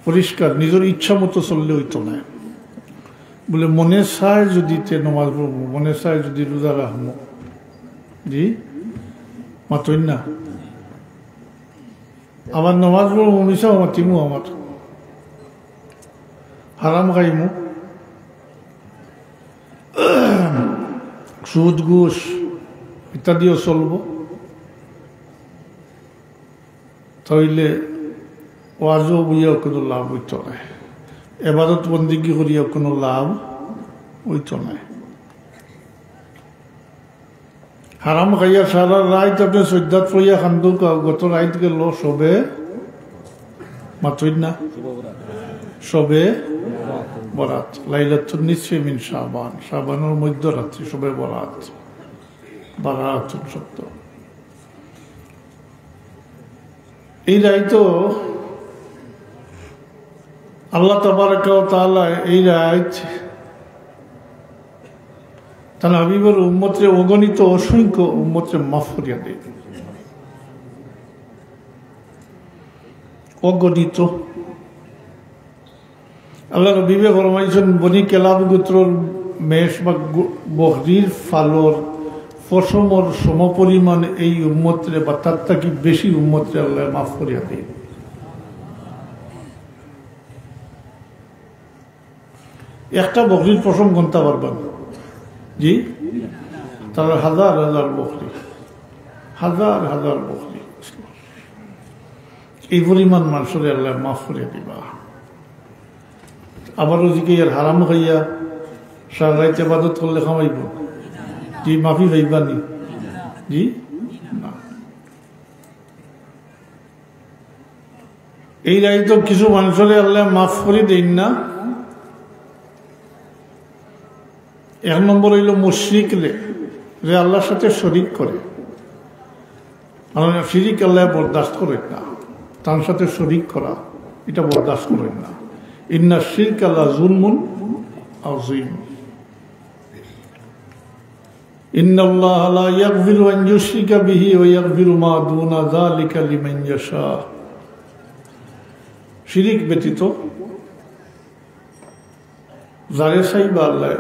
পরিষ্কার নিজের ইচ্ছা মতো চললে হইতো না বলে মনে চায় যদি নমাজ পড়বো মনে চায় যদি রোজা রাখবো জি মাতই না আমার নমাজ পড়বো মিশাও মাতিমু আমার হারাম খাইমু সুদ ঘুষ ইত্যাদিও চলব তাইলে ওয়াজও বইয়াও কোনো লাভ হইত না এবাদত বন্দিগি করিয়াও কোনো লাভ হইত না হারাম খাইয়া সারা রাত আপনি সৈদ্যাত পইয়া খান্দু গত রাত গেল সবে মাতই না সবে বরাত লাইলাতুন নিসফি মিন শাবান শাবানের মধ্যরাত্রি সবে বরাত বারাতুন শব্দ এই রাত আল্লাহ তাবারাকা ওয়া তাআলা এই রাত তার হাবিবের উম্মতের অগণিত অসংখ্য উম্মতের মাফ করিয়া দেয় অগণিত আল্লাহ নবীবে ফরমাইছেন বনি কেলাব গোত্রর মেষ বা বহরির ফালর ফসমর সমপরিমাণ এই উম্মতরে বা তার থাকি বেশি উম্মতরে আল্লাহ মাফ করিয়া দেয় একটা বকরির পশম গণতে পারবেন জি তারা হাজার হাজার বকরি হাজার হাজার বকরি এই পরিমাণ মানুষের আল্লাহ মাফ করিয়া দিবা আবারও জিকে আর হারাম খাইয়া সারা রাইতে ইবাদত করলে খামাইব জি মাফি ভাইবানি জি না এই রাইতো কিছু মানুষের আল্লাহ মাফ করে দেন না এক নম্বর হইল মুশরিক যে আল্লাহর সাথে শরিক করে শিরিক আল্লাহ বরদাস্ত করেন না তার সাথে শরিক করা এটা বরদাস্ত করেন না ইন্না শিরক আল্লাহ জুলমুন আযীম ইন্নাল্লাহ লা ইয়াগফিরু আন ইউশরিকা বিহি ওয়া ইয়াগফিরু মা দুনা যালিকা লিমান ইয়াশা শিরিক ব্যতীত যারে চাইবা আল্লাহ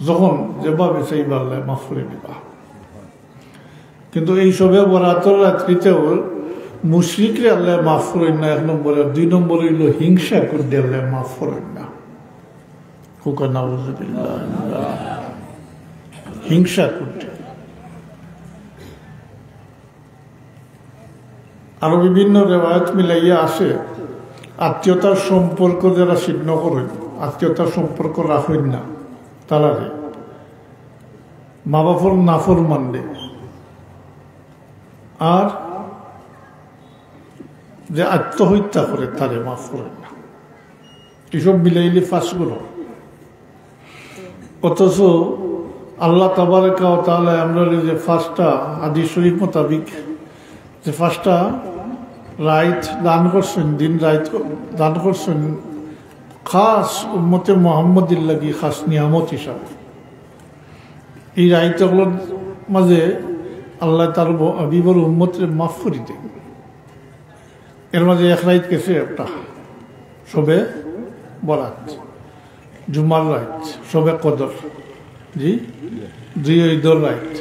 যখন যেভাবে চাইবা আল্লাহ মাফ করে দিবা কিন্তু এই সবে বরাতের রাত্রিতেও মুশরিকরে আল্লাহ মাফ করেন না এক নম্বরে দুই নম্বর হইল হিংসা করতে আল্লাহ মাফ করেন না হিংসা করতে আরো বিভিন্ন রেওয়ায়ত মিলাইয়া আসে আত্মীয়তার সম্পর্ক যারা ছিন্ন করেন আত্মীয়তার সম্পর্ক রাখেন না তারা মা বাপর নাফর মানলে আর যে আত্মহত্যা করে তারে মাফ করেন না এসব মিলাইলে ফাঁসগুলো অথচ আল্লাহ তাবারাকা ওয়া তাআলা আমরা যে ফাঁসটা হাদিস শরীফ মোতাবিক যে ফাঁসটা রাইত দান করছেন দিন রাইত দান করছেন খাস উম্মতে মুহাম্মদির লাগি খাস নিয়ামত হিসাবে এই রাইতগুলোর মাঝে আল্লাহ তার হাবিবের উম্মতের মাফ করে দেন এর মাঝে এক রাইত গেছে একটা সবে বরাত জুমার রাইত সবে কদর জি দুই ঈদর রাইত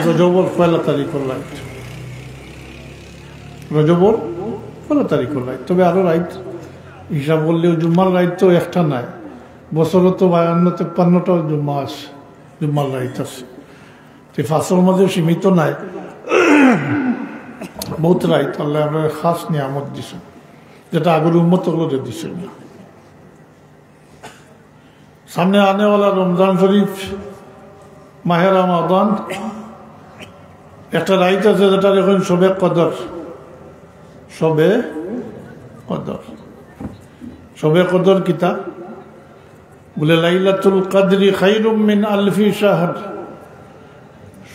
রজবর পয়লা তারিখের রাইত রজবর পয়লা তারিখের রাইত তবে আরো রাইত হিসাব করলেও জুম্মার রাইত তো একটা নাই বছরে তো 52-53টা জুম্মা আছে জুম্মার রাইত আছে তো ফাঁসের মাঝে সীমিত নাই বহুত রাইত আল্লাহ আমরা খাস নিয়ামত দিছেন যেটা আগের উম্মত গুলো দিছেন না সামনে আনেওয়ালা রমজান শরীফ মাহে রমাদান একটা রাইত আছে যেটা এখন সবে কদর সবে কদর সবে কদর কিতাব বলে লাইলাতুল কদরি খায়রুম মিন আলফি শাহর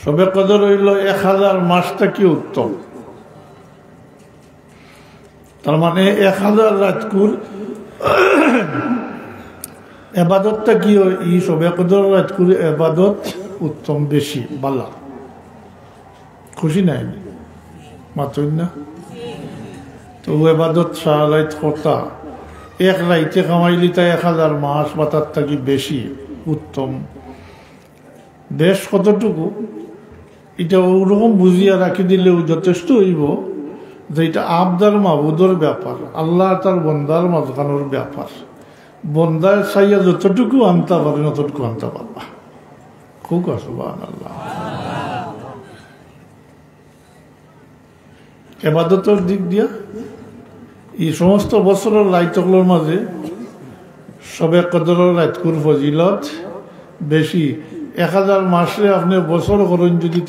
সবে কদর হইল 1000 মাসটা কি উত্তম তার মানে 1000 রাতকুর এবাদতটা কি ই সবে কদর রাতকুর এবাদত উত্তম বেশি বালা খুশি নাই মাত্র না তো এবাদত সারা রাত করতা, এক রাইতে কামাইলি তাই 1000 মাস বা তার থাকি বেশি উত্তম। বেশ কতটুকু এটা ওরকম বুঝিয়া রাখি দিলেও যথেষ্ট হইব যে এটা আবদার মাহবুদর ব্যাপার, আল্লাহ তার বন্দার মাঝখানোর ব্যাপার। বন্দার চাইয়া যতটুকু আনতে পারে ততটুকু আনতে পারবা। খুব সুবহানাল্লাহ। ইবাদতের দিক দিয়া এই সমস্ত বছরের রাইতগুলোর মাঝে সবে কদরের রাতকুর ফজিলত বেশি। 1000 মাসে আপনি বছর করেন যদি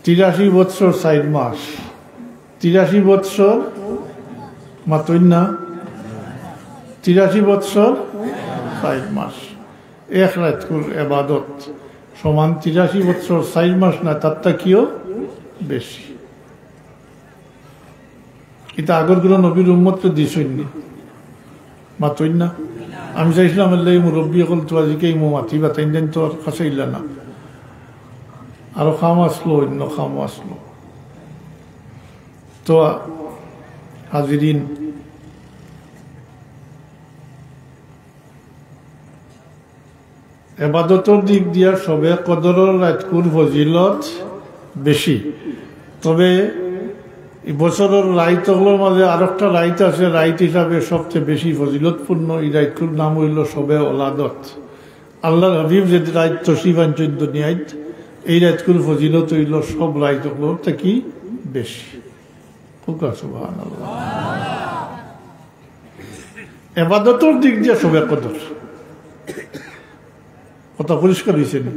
83 বৎসর 4 মাস, 83 বৎসর মাত্রই না, 83 বৎসর 4 মাস। এক রাতকুর এবাদত সমান 83 বৎসর 4 মাস না, তারটা কিও বেশি। এটা আগরগুলো নবীর উম্মতকে দিছইনি মাত্রই না। আমি চাইছিলাম এই মুরব্বী হল তো আজকে এই মাতি বা তিন দিন তো আর কাছে ইল্লা না, আরো খাম আসলো, অন্য খাম আসলো। তো হাজিরিন, এবাদতের দিক দিয়া সবে কদরের রাতকুর ফজিলত বেশি। তবে এই বছরের রাইতগুলোর মাঝে আর একটা রাইত আছে, রাইত হিসাবে সবচেয়ে বেশি ফজিলতপূর্ণ। এই রাইতকুর নাম হইল সবে ওলাদত। আল্লাহর হাবিব যে রাইত তশরিফ আনছেন দুনিয়ায়, এই রাইতকুর ফজিলত হইল সব রাইতগুলোর থেকে বেশি। সুবহানাল্লাহ। এবাদতের দিক দিয়ে সবে কদর কথা পরিষ্কার হয়েছে না।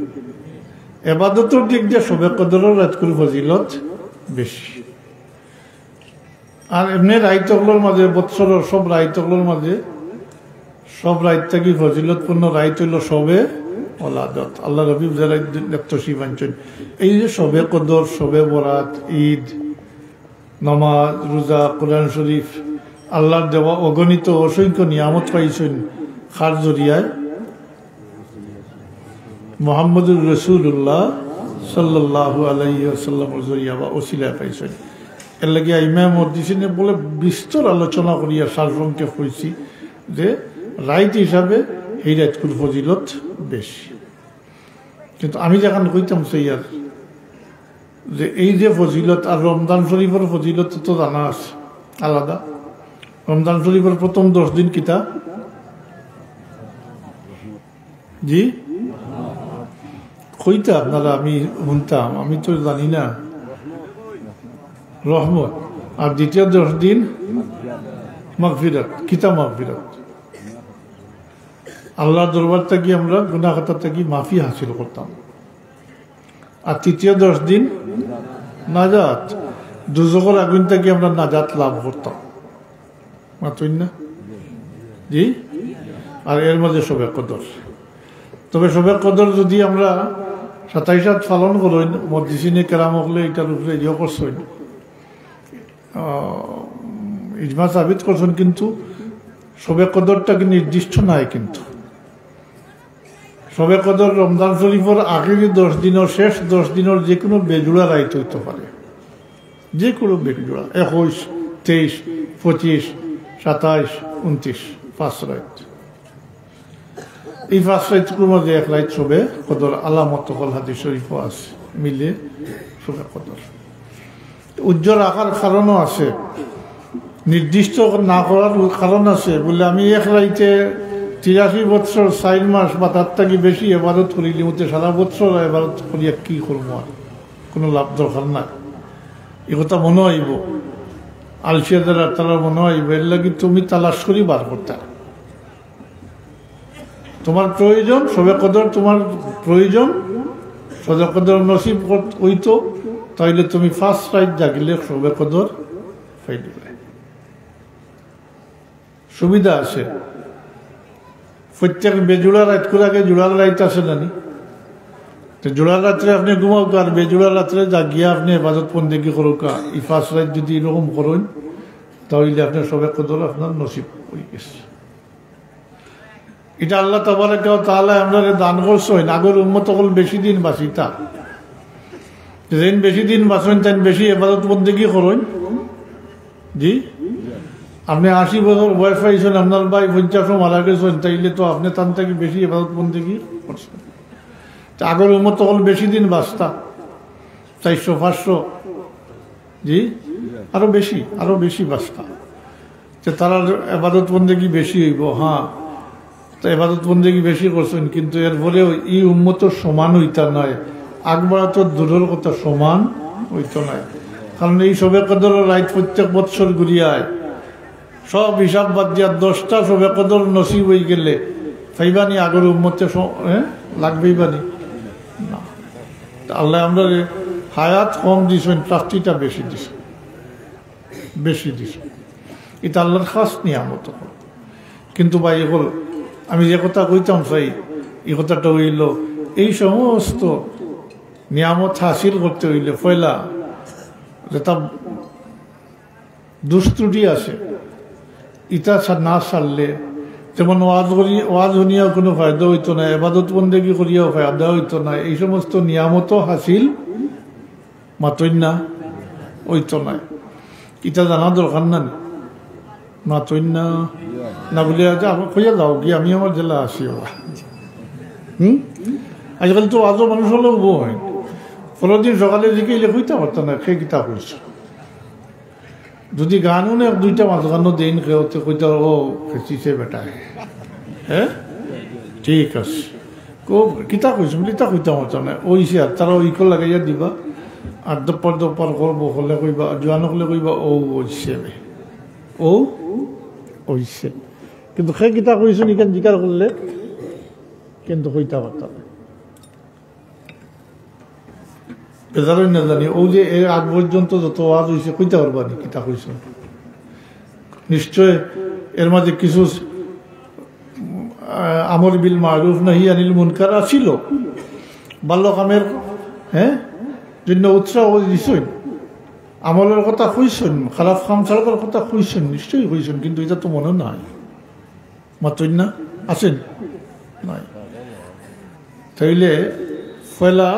এবাদতের দিক দিয়ে সবে কদরের রাতকুর ফজিলত বেশি। আর এমনি রাইতগুলোর মাঝে বৎসরের সব রাইতগুলোর মাঝে সব রাইত থেকে ফজিলতপূর্ণ রাইত হইল সবে ওলাদত। আল্লাহ রবিব যারা তশরিফ আনছেন, এই যে সবে কদর, সবে বরাত, ঈদ, নামাজ, রোজা, কোরআন শরীফ, আল্লাহর দেওয়া অগণিত অসংখ্য নিয়ামত পাইছেন খার জরিয়ায় মুহাম্মদুর রাসূলুল্লাহ সাল্লাল্লাহু আলাইহি ওয়াসাল্লামের জরিয়া বা ওসিলায় পাইছেন। এর লাগে ইমাম দিছেন বলে বিস্তর আলোচনা করিয়া সারসংক্ষেপ হয়েছি যে রাইত হিসাবে এই রাতকুর ফজিলত বেশি। কিন্তু আমি যখন কইতাম সেইয়ার যে এই যে ফজিলত আর রমজান শরীফের ফজিলত তো জানা আছে আলাদা। রমজান শরীফের প্রথম 10 দিন কিতা জি কইতা আপনারা, আমি শুনতাম, আমি তো জানি না, রহমত। আর দ্বিতীয় 10 দিন মাগফিরাত। কিতা মাগফিরাত? আল্লাহর দরবার থেকে আমরা গুনাহ খাতা থেকে মাফি হাসিল করতাম। আর তৃতীয় 10 দিন নাজাত, দুজকের আগুন থেকে আমরা নাজাত লাভ করতাম। মাত্রই না জি। আর এর মাঝে সবে কদর। তবে সবে কদর যদি আমরা 27 পালন করেন, মহাদ্দিসিনে কেরাম হলে এটার উপরে ইয়ে করছেন, ইজমা সাবিত করছেন, কিন্তু সবে কদরটা কি নির্দিষ্ট নাই। কিন্তু সবে কদর রমজান শরীফের আগের 10 দিনের শেষ 10 দিনের যে কোনো বেজুড়া রাইত হইতে পারে, যে কোনো বেজুড়া, 21, 23, 25, 27, 29, 5 রাইত। এই 5 রাইতগুলোর মধ্যে এক রাইত সবে কদর আলামত হল হাদিস শরীফও আছে মিলে সবে কদর। উজ্জ্বল রাখার কারণও আছে, নির্দিষ্ট না করার কারণ আছে। বলে আমি এক রাইতে 83 বৎসর 4 মাস বা তার থেকে বেশি এবাদত করিলি, মধ্যে সারা বৎসর এবাদত করিয়া কি করবো, আর কোনো লাভ দরকার নাই। এ কথা মনে হইব, আলসিয়াদের তারা মনে হইব। এর লাগে তুমি তালাশ করি বার করতে, তোমার প্রয়োজন সবে কদর, তোমার প্রয়োজন সবে কদর নসিব হইতো, তাইলে তুমি 1st রাইত জাগিলে সবে কদর পাই দিবে। সুবিধা আছে। প্রত্যেক বেজুড়া রাত করে আগে জোড়ার রাইত আছে জানি, তো জোড়ার রাত্রে আপনি ঘুমাও, আর বেজুড়ার রাত্রে জাগিয়া আপনি হেফাজত বন্দেগী করুক। এই 1st রাইত যদি এরকম করেন, তাহলে আপনার সবে কদর আপনার নসিব হয়ে গেছে। এটা আল্লাহ তাবারাকা ওয়া তাআলা আমরা দান করছেন। আগের উম্মত হল বেশি দিন বাঁচিতা, যেন বেশি দিন বাঁচেন তেন বেশি ইবাদত বন্দেগী করেন জি। আপনি 80 বছর বয়স পাইছেন, আপনার ভাই 50 মারা গেছেন, তাইলে তো আপনি তার থেকে বেশি ইবাদত বন্দেগী করছেন। আগের উম্মত তখন বেশি দিন বাঁচতা, 400-500, জি আরো বেশি বাঁচতা। তারা ইবাদত বন্দেগী বেশি হইব, হ্যাঁ তা ইবাদত বন্দেগী বেশি করছেন, কিন্তু এরপরেও এই উম্মতের সমান হইতা নয়, আকবরা তো দূরের কথা সমান হইত নয়। কারণ এই সবে কদর রাইত প্রত্যেক বৎসর ঘুরিয়ায় সব হিসাব বাদ দিয়া 10টা সবে কদর নসিব হয়ে গেলে ফাইবানি আগের উম্মতে লাগবেই বানি না। আল্লাহ আমরা হায়াত কম দিছেন, প্রাপ্তিটা বেশি দিছেন। এটা আল্লাহর খাস নিয়ামত। কিন্তু ভাই এগুলো আমি যে কথা কইতাম চাই, এই কথাটা হইল এই সমস্ত নিয়ামত হাসিল করতে হইলে পয়লা যেটা দুষ্ট্রুটি আছে ইটা না ছাড়লে, যেমন ওয়াজ শুনিয়াও কোনো ফায়দা হইতো না, এবাদত বন্দেগী করিয়াও ফায়দা হইতো না, এই সমস্ত নিয়ামত হাসিল মাতই না হইতো না। ইটা জানা দরকার না, মাতই না বলে কইয়া যাও কি আমি আমার জেলা আসি। আজকাল তো আজও মানুষ হলেও বউ হয়, পরদিন সকালে দিকে এলে কইতে পারতো না সে কিতাব হয়েছে। যদি গানও না 2টা মাঝখানো দিন খেতে কইতে ও খেয়েছে বেটায়, হ্যাঁ ঠিক আছে কিতা কইছো কিতা কইতে পারতো না, ওইছে আর তারা ওইকো লাগাইয়া দিবা, আর দপ্পার করবো হলে কইবা, জোয়ানো হলে কইবা ও ওইছে, কিন্তু সে কিতা কইছো নিকেন জিকার করলে কিন্তু কইতে পারত না। বেজারই না জানি ও যে এর আগ পর্যন্ত যত ওয়াজ হয়েছে কইতে পারবা নি কিতা কইছ। নিশ্চয় এর মাঝে কিছু আমর বিল মারুফ নাহি আনিল মুনকার ছিল, ভালো কামের জন্য উৎসাহ দিছই, আমলের কথা কইছেন, খারাপ কাম ছাড়ার কথা কইছেন, নিশ্চয়ই কইছেন, কিন্তু এটা তো মনে নাই, মাতই না আছেন নাই। তাইলে পয়লা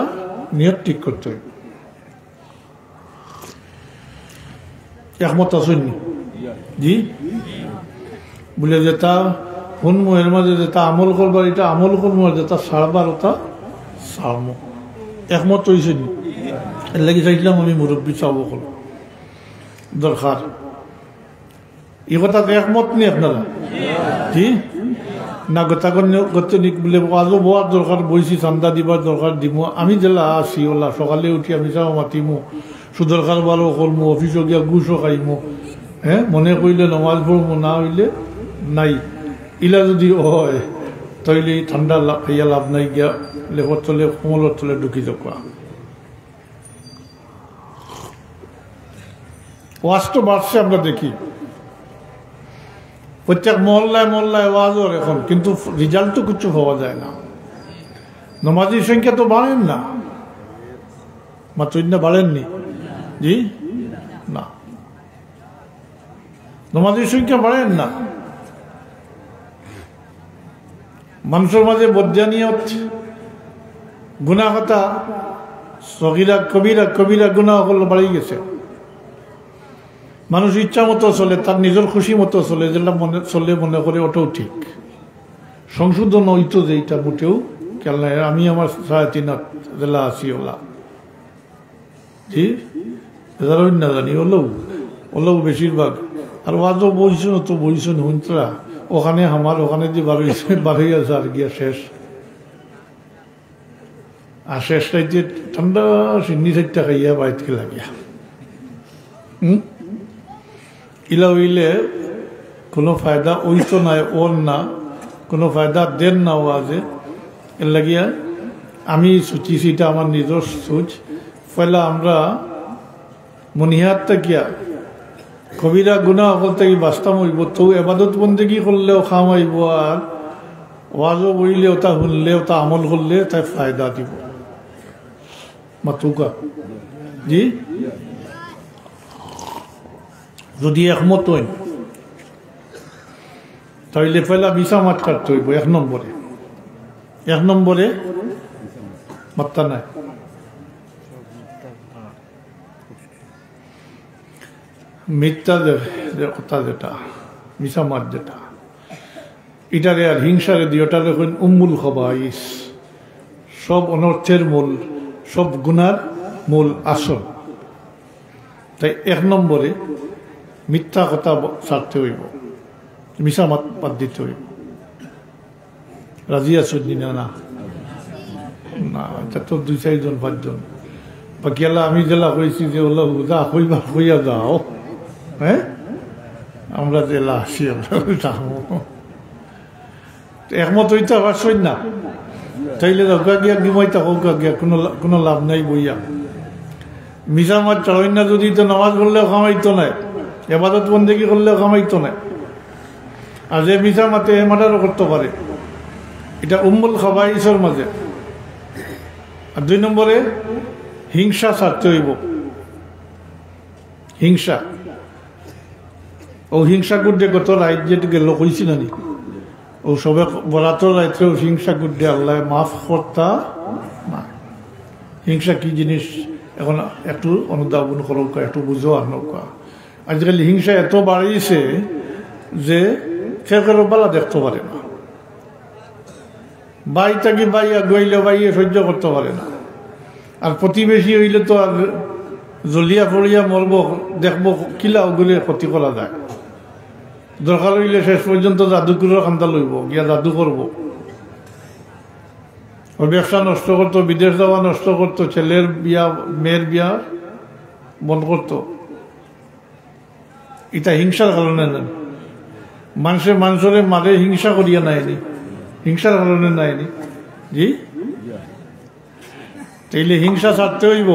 নিয়ত ঠিক করতে হবে। একমত আসেন জি বলে যেটা শুনবো, এর মাঝে যেটা আমল করবার এটা আমল করবো, আর যেটা সারবার ওটা সারমো। একমত হয়েছেন? এর লাগে চাইছিলাম আমি মুরব্বী চাব দরকার, এই কথা একমত নেই আপনারা জি না? গতনিক বলে আজও বোয়ার দরকার, বইছি চান্দা দিবার দরকার দিব, আমি জেলা আসি ওলা সকালে উঠি আমি চাও মাতিমো, সুদর কারবারও করমো, অফিসও গিয়া ঘুষও খাইমো, মনে কইলে নমাজ পড়মো, না হইলে নাই। ইলা যদি হয় তাইলে ঠান্ডা খাইয়া লাভ নাই, গিয়া লেখর তলে কমলের তলে ঢুকি যাওয়া। ওয়াজ তো বাড়ছে আমরা দেখি, প্রত্যেক মহল্লায় ওয়াজও এখন, কিন্তু রেজাল্ট তো কিছু পাওয়া যায় না। নমাজির সংখ্যা তো বাড়েন না, মাত্র বাড়েননি জি না, নমাজির সংখ্যা বাড়েন না। মানুষের মাঝে বজ্জানিয়ত, গুনাহতা, সগীরা কবিরা গুনাহ হল বাড়ি গেছে। মানুষ ইচ্ছা মতো চলে, তার নিজের খুশি মতো চলে, যেটা মনে করে ওটাও ঠিক। সংশোধন হইতো যে এটা মোটেও খেয়াল নাই। আমি আমার সায়াতিনাথ জেলা আছি ওলা জি না জানি ওলেও বেশিরভাগ, আর ওয়াজও বইছেন তো বইছেন হুন্তরা, ওখানে আমার ওখানে যে বাড়ি আছে আর গিয়া শেষ। আর শেষটাই যে ঠান্ডা সিন্নি সাইডটা খাইয়া বাইতকে লাগিয়া ইলা হইলে কোনো ফায়দা ওইতো নাই, ওর না কোনো ফায়দা দেন না ওয়াজে। এর লাগিয়া আমি সুচিছি, এটা আমার নিজের সুচ, পয়লা আমরা মনিহাতটা গিয়া কবিরা গুণা অকল থেকে বাস্তাম হইব, তো এবাদত বন্দেগী করলেও খাম হইব, আর ওয়াজও বইলে ওটা শুনলে ওটা আমল করলে তাই ফায়দা দিব মাতুকা জি। যদি একমত হইন তাহলে পয়লা বিছা মাত কাটতে হইব। এক নম্বরে মাত্তা নাই। মিথ্যা যে কথা যেটা মিছামাত যেটা এটারে আর হিংসারে দিয়ে ওটা দেখুন উম্মুল খবাইস, সব অনর্থের মূল, সব গুনার মূল আসল। তাই 1 নম্বরে মিথ্যা কথা ছাড়তে হইব, মিছামাত বাদ দিতে হইব। রাজি আছো না? না, এটা তো 2-4 জন 5 জন বাকি আল্লাহ। আমি জেলা হয়েছি যে ওলা যা হইবা হইয়া যাও, হ্যাঁ আমরা জেলা আসি, একমত হইতে পারছই না, তাইলে দরকার গিয়া ঘুমাইতে হোক গিয়া কোনো লাভ নাই বইয়া। মিছামাত চড়াই না যদি, তো নামাজ পড়লেও কামাইতো নাই, এবাদত বন্দেগী করলেও কামাইতো নাই। আর যে মিছামাতে এ মাটারও করতে পারে, এটা উম্মুল খাবাইসের মাঝে। আর 2 নম্বরে হিংসা ছাড়তে হইব। হিংসা, ও হিংসা করতে কত রাইত যেটা গেল কইছি না, ও সবে বরাতর রাইতেও হিংসা করতে আল্লাহ মাফ করতা না। হিংসা কি জিনিস এখন একটু অনুধাবন করো, একটু বুঝো আর নৌকা। আজকাল হিংসা এত বাড়িয়েছে যে কেউ বালা দেখতে পারে না, বাই থাকি বাইয়া গইলে বাইয়ে সহ্য করতে পারে না। আর প্রতিবেশী হইলে তো আর জ্বলিয়া পড়িয়া মরব, দেখবো কিলা ওগুলি ক্ষতি করা যায়। দরকার হইলে শেষ পর্যন্ত জাদুকুরের কান্দা লইব, গিয়া জাদু করব। ওর ব্যবসা নষ্ট করতো, বিদেশ যাওয়া নষ্ট করতো, ছেলের বিয়া মেয়ের বিয়া বন্ধ করতো। এটা হিংসার কারণে নেন, মানুষের মারে হিংসা করিয়া নাইনি, হিংসার কারণে নাইনি। জি, তাইলে হিংসা ছাড়তে হইব।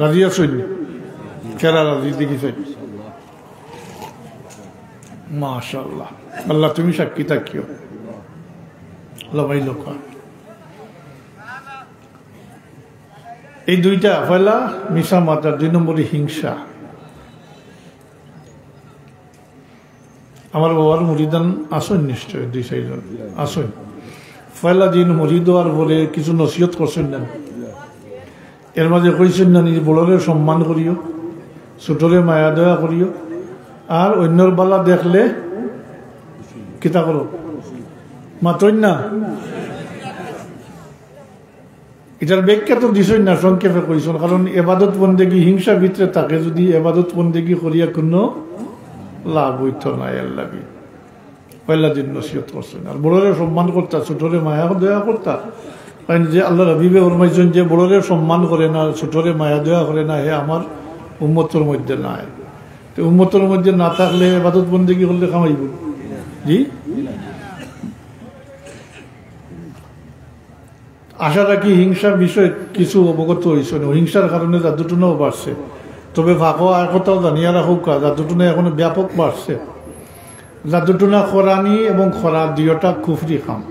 রাজি আছেন? কেরা রাজি দেখিছেন? মাশাআল্লাহ, আল্লাহ তুমি সাক্ষী থাকিও। লবাই লোক এই 2টা, পয়লা মিছামাত আর 2 নম্বরে হিংসা। আমার বাবার মুরিদান আসেন নিশ্চয়, 2-4 জন আসেন। পয়লা দিন মুরিদ হওয়ার পরে কিছু নসিহত করছেন না, এর মাঝে কইছেন না নিজে বড়রে সম্মান করিও, ছোটরে মায়া দয়া করিও, আর অন্যর বালা দেখলে কিতা করো, মাত্রই না। এটার ব্যাখ্যা তো দিছই না, সংক্ষেপে কইছেন। কারণ এবাদত বন্দেগী হিংসা ভিতরে থাকে, যদি এবাদত বন্দেগী করিয়া কোনো লাভ হইত না। আল্লাহ পয়লা দিন নসিহত করছেন। আর বড়রে সম্মান করতা, ছোটরে মায়া দয়া করতা। কারণ যে আল্লাহ রবিবে ফরমাইছেন যে বড়রে সম্মান করে না, ছোটরে মায়া দয়া করে না, হে আমার উম্মতের মধ্যে নাই। তো উম্মতের মধ্যে না থাকলে এবাদত বন্দেগী করলে কামাইব। জি, আশা রাখি হিংসার বিষয়ে কিছু অবগত হয়েছে। হিংসার কারণে জাদুটুনাও বাড়ছে, তবে ভাগো আর কথাও জানিয়া রাখুক, জাদুটুনা এখন ব্যাপক বাড়ছে। জাদুটুনা খরানি এবং খরা 2টা কুফরি খাম।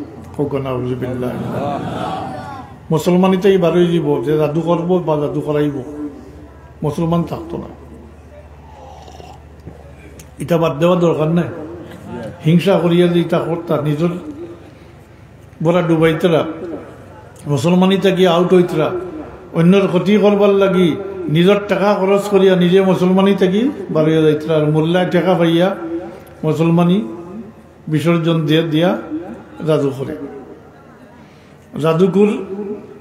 মুসলমানিতেই বারোই যাব যে জাদু করব বা জাদু করাইব, মুসলমান থাকতো না। এটা বাদ দেওয়া দরকার নাই। হিংসা করিয়া যে ইটা করতা, নিজের বড়া ডুবাইতরা, মুসলমানিতে গিয়ে আউট হইতরা, অন্যর ক্ষতি করবার লাগি নিজের টাকা খরচ করিয়া নিজে মুসলমানি থেকে বাড়িয়া যাইতরা। আর মোল্লায় টাকা পাইয়া মুসলমানি বিসর্জন দিয়া জাদু করে। জাদুকুর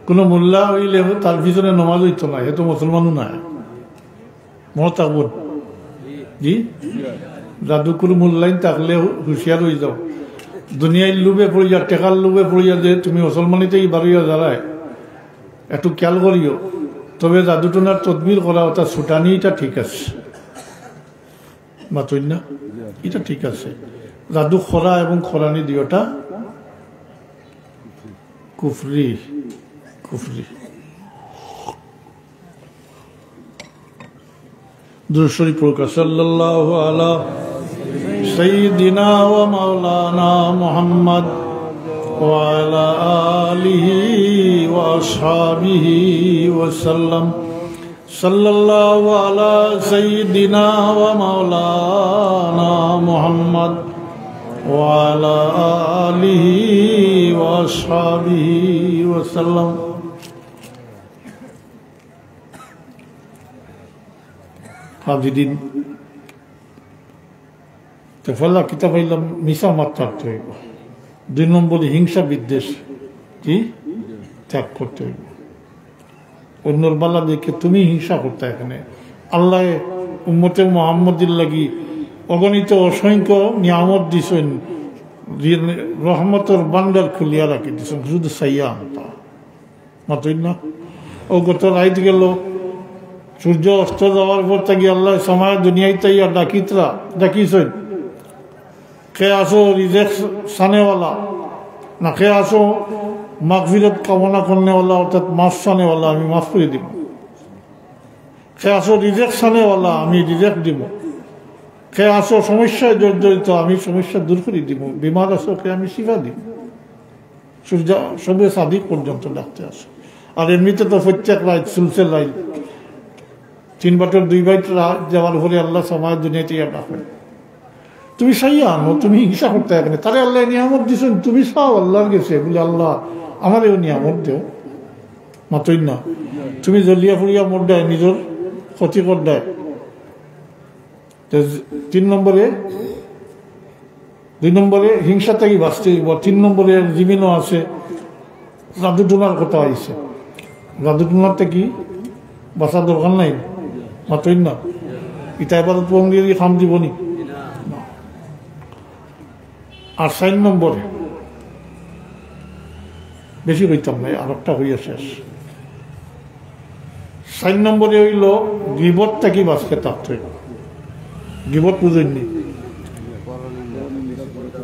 কোনো মোল্লা হইলে তার পিছনে নমাজ হইত না, এ তো মুসলমানও নাই। মহতাবুদ জি, জাদুকুর মোল্লাইন থাকলে হুঁশিয়ার হয়ে যাও। দুনিয়ায় লোভে পড়িয়া, টেকার লোভে পড়িয়া যে তুমি মুসলমানিতেই বাড়িয়া দাঁড়ায়, একটু খেয়াল করিও। তবে জাদুটনার তদবির করা, ওটা ছুটানি, এটা ঠিক আছে, মাতই না, এটা ঠিক আছে। জাদু খরা এবং খরানি 2টা কুফরি, কুফরি। দুরূদ শরীফ পড়ুন। সাল্লাল্লাহু আলা সাইয়্যিদিনা ওয়া মাওলানা মুহাম্মদ ওয়া আলা আলিহি ওয়া আসহাবিহি ওয়া সাল্লাম। সাল্লাল্লাহু আলা সাইয়্যিদিনা ওয়া মাওলানা মুহাম্মদ ওয়া আলা আলিহি ওয়া আসহাবিহি ওয়া সাল্লাম। হাজিরিন, তো ফেলা কিতাব হইলাম মিশা মাত্রার্থ হইব। 2 নম্বরে হিংসা বিদ্বেষ কি ত্যাগ করতে হইব। অন্যর বালা দেখে তুমি হিংসা করতে, এখানে আল্লাহ উম্মতে মুহাম্মদির লাগি অগণিত অসংখ্য নিয়ামত দিছেন, রহমতের বান্ডার খুলিয়া রাখি দিছেন, শুধু সাইয়া আনতা মাতই না। ও গত রাইত গেল, সূর্য অস্ত যাওয়ার পর থাকি আল্লাহ সময় দুনিয়ায় তাইয়া ডাকিছেন, কে আসো রিজেক সানেওয়ালা, না কে আসো মাগফিরত কামনা করনেওয়ালা, অর্থাৎ মাফ সানেওয়ালা, আমি মাফ করে দিব। কে আসো রিজেক সানেওয়ালা, আমি রিজেক দিব। কে আসো সমস্যায় জর্জরিত, আমি সমস্যা দূর করে দিব। বিমার আসো কে আমি শিফা দিব। সূর্য সবে সাদিক পর্যন্ত ডাকতে আসো। আর এমনিতে তো প্রত্যেক রাত সুলসে লাই 3 বাটের 2 বাইট যাওয়ার পরে আল্লাহ সময় দুনিয়াতে ডাকেন, তুমি সাইয়া আনো, তুমি হিংসা করতে এখানে। তারে আল্লাহ নিয়ামত দিচ্ছেন, তুমি চাও আল্লাহর গেছে বলে আল্লাহ আমার এও নিয়ামত দেও মাতই না। তুমি জলিয়া ফুরিয়া মোট দেয়, নিজের ক্ষতি কর দেয়। 3 নম্বরে 2 নম্বরে হিংসা থেকে বাঁচতে হইব। 3 নম্বরে জীবনও আছে জাদু টুনার কথা হয়েছে। জাদু টুনার থেকে বাঁচার দরকার নাই মাতই না। ইটা এবার পঙ্গি খাম দিবনি। আর 4 নম্বরে বেশি হইতাম নাই, আর একটা হইয়া শেষ। 4 নম্বরে হইল গিবত থেকে বাঁচতে থাকতে। গিবত বুঝেননি,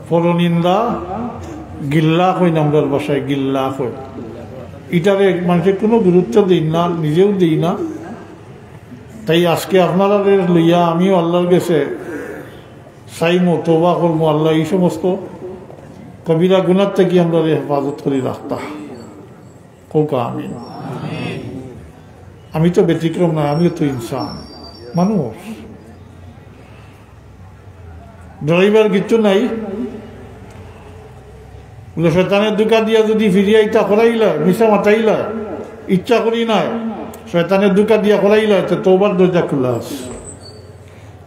পরনিন্দা, গিল্লা কই নামদার বাসায় গিল্লা কই। এটারে মানুষের কোনো গুরুত্ব দিই না, নিজেও দিই না। তাই আজকে আপনারা লইয়া আমিও আল্লাহর গেছে চাইমো, তওবা করবো, আল্লাহ এই সমস্ত কবিরা গুনার থেকে আমরা হেফাজত করে রাখতাম। কৌকা আমি তো ব্যতিক্রম নয়, আমিও তো ইনসান মানুষ। ড্রাইভার কিচ্ছু নাই বলে শয়তানের দুকা দিয়া যদি ফিরিয়া ইটা করাইলা, মিশা মাতাইলা, ইচ্ছা করি নাই, শয়তানের দুকা দিয়া করাইলা, তো তওবার দরজা খোলা আছে।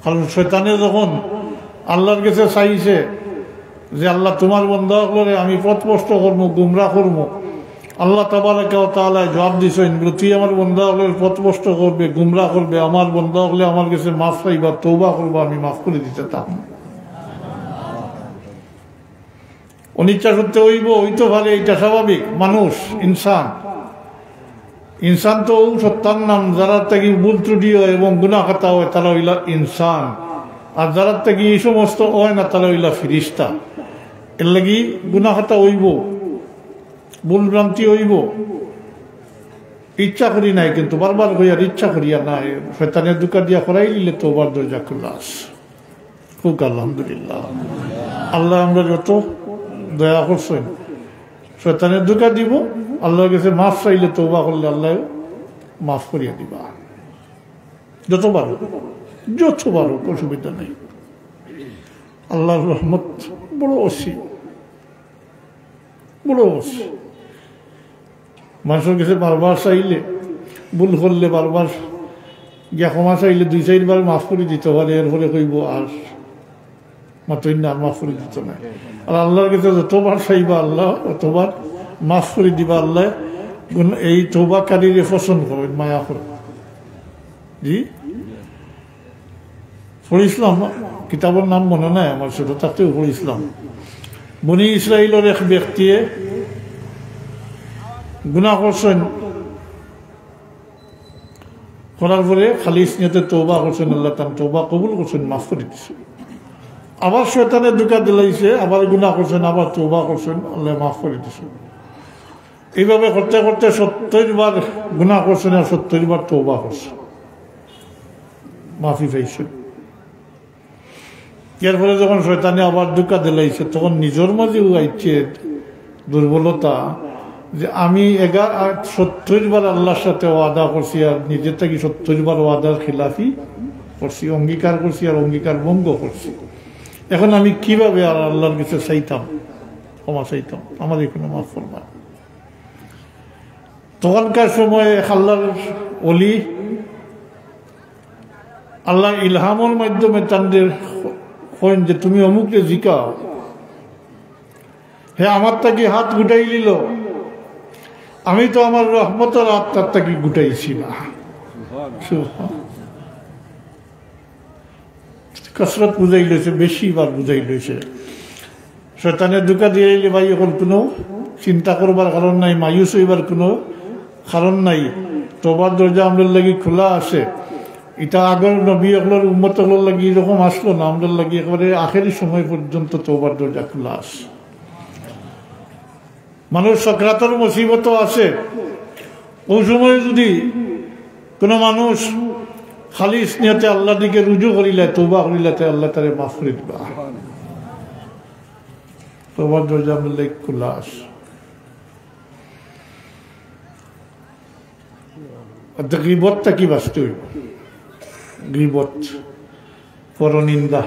কারণ শয়তানে যখন আল্লাহর কাছে চাইছে যে আল্লাহ তোমার বন্দাগুলোরে আমি পথভ্রষ্ট করবো, গুমরা করবো, আল্লাহ তাবারাকা ওয়া তাআলা জবাব দিছেন, তুই আমার বন্দাগুলোর পথভ্রষ্ট করবে, গুমরা করবে, আমার বন্দাগুলো আমার কাছে মাফ চাইবা, তওবা করবো, আমি মাফ করে দিতে থাকবো। অনিচ্ছা করতে হইব, হইতে পারে, এটা স্বাভাবিক। মানুষ ইনসান, ইনসান তো সত্তার নাম। যারা থেকে ভুল ত্রুটি হয় এবং গুনাহ খাতা হয় তারা হইলা ইনসান, আর যারা থেকে এই সমস্ত হয় না তারা হইলা ফিরিস্তা। এর লাগি গুনাহ খাতা হইব, ভুল ভ্রান্তি হইব। ইচ্ছা করি নাই কিন্তু বারবার হইয়ার ইচ্ছা করিয়া নাই, শয়তানের দুকা দিয়া করাই নিলে তো ওবার দরজা খোলা আছে। খুব আলহামদুলিল্লাহ, আল্লাহ আমরা যত দয়া করছেন, শয়তানের দুকা দিব, আল্লাহর কাছে মাফ চাইলে তওবা করলে আল্লাহ মাফ করিয়া দিবা। যতবার অসুবিধা নেই। আল্লাহর রহমত বড় অসীম, বড় অসীম। মানুষের কাছে বারবার চাইলে, ভুল করলে বারবার গিয়া ক্ষমা চাইলে 2-4 বার মাফ করে দিতে পারে। এরপরে কইব আর মাতই না, মাফ করে দিত না। আর আল্লাহর কাছে যতবার চাইবা আল্লাহ অতবার মাফ করে দিবা। আল্লাহ এই তওবাকারীর পছন্দ করবেন, মায়া করে। জি পড়িছিলাম, কিতাবের নাম মনে নাই আমার, সেটা তাতেও পড়িছিলাম। বনি ইসরায়েলের এক ব্যক্তিয়ে গুনাহ করছেন, করার পরে খালি নিয়তে তওবা করছেন, আল্লাহ তাআলা তওবা কবুল করছেন, মাফ করে দিচ্ছেন। আবার শয়তানের দুকা দিলাইছে, আবার গুনাহ করছেন, আবার তওবা করছেন, আল্লাহ মাফ করে দিচ্ছেন। এইভাবে করতে করতে 70 বার গুনাহ করছেন আর 70 বার তওবা করছেন, মাফি পাইছেন। এরপরে যখন শয়তানে আবার দুকা দিলাইছে, তখন নিজের মাঝেও আইছে দুর্বলতা যে আমি 70 বার আল্লাহর সাথে ওয়াদা করছি আর নিজের থেকে 70 বার ওয়াদার খিলাফি করছি, অঙ্গীকার করছি আর অঙ্গীকার ভঙ্গ করছি। এখন আমি কিভাবে আর আল্লাহর কাছে চাইতাম, ক্ষমা চাইতাম, আমার এখানে মাফ করবা। তখনকার সময়ে আল্লাহর ওলি, আল্লাহ ইলহামের মাধ্যমে তাদের কইন যে তুমি অমুককে জিকাও, হে আমার তাকে হাত গুটাই নিল, আমি তো আমার রহমতের আত্মার তাকে গুটাইছি না। কসরত বুঝাই লইছে, বেশিবার বুঝাই লইছে। শয়তানের দুকা দিয়ে এলে ভাই এখন কোনো চিন্তা করবার কারণ নাই, মায়ুস হইবার কোনো কারণ নাই। তোবার দরজা আমাদের লাগি খোলা আছে। এটা আগের নবী এগুলোর উম্মত এগুলোর লাগি এরকম আসলো না, আমাদের লাগি একেবারে আখেরি সময় পর্যন্ত তোবার দরজা খোলা আছে। মানুষ সক্রাতর মুসিবত আছে, ওই সময় যদি কোনো মানুষ খালি স্নেহতে আল্লাহ দিকে রুজু করিলে, তৌবা করিলে, আল্লাহ তারে মাফ করে দিবা। তোবার দরজা আমাদের লাগি খোলা আছে। গিবতটা কি বাঁচতে হইব? গিবত, পরনিন্দা,